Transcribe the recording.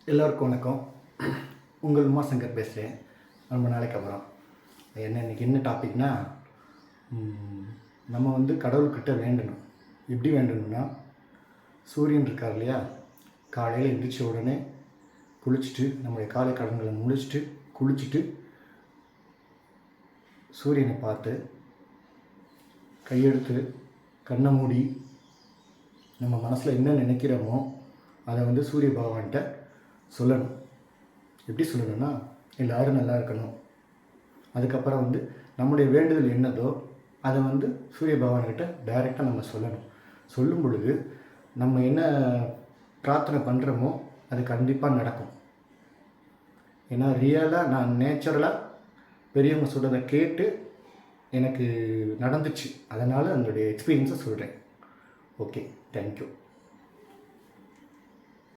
எல்லோருக்கும் வணக்கம். உங்கள் உமாசங்கர் பேசுகிறேன். ரொம்ப நாளைக்கு அப்புறம் இன்றைக்கி என்ன டாபிக்னா, நம்ம கடவுள்கிட்ட வேண்டணும். எப்படி வேண்டணும்னா, சூரியன் இருக்கார் இல்லையா, காலையில் எந்திரிச்ச உடனே குளிச்சுட்டு நம்முடைய காலை கடன்களை முடிச்சுட்டு குளிச்சுட்டு சூரியனை பார்த்து கையெடுத்து கண்ணை மூடி நம்ம மனசில் என்ன நினைக்கிறோமோ அதை சூரிய பகவான்கிட்ட சொல்லணும். எப்படி சொல்லணும்னா, எல்லோரும் நல்லா இருக்கணும். அதுக்கப்புறம் நம்முடைய வேண்டுதல் என்னதோ அதை சூரிய பகவான்கிட்ட டைரெக்டாக நம்ம சொல்லணும். சொல்லும் பொழுது நம்ம என்ன பிரார்த்தனை பண்ணுறோமோ அது கண்டிப்பாக நடக்கும். ஏன்னா ரியலாக நான் நேச்சுரலாக பெரியவங்க சொல்கிறத கேட்டு எனக்கு நடந்துச்சு. அதனால் அதனுடைய எக்ஸ்பீரியன்ஸை சொல்கிறேன். Okay, thank you.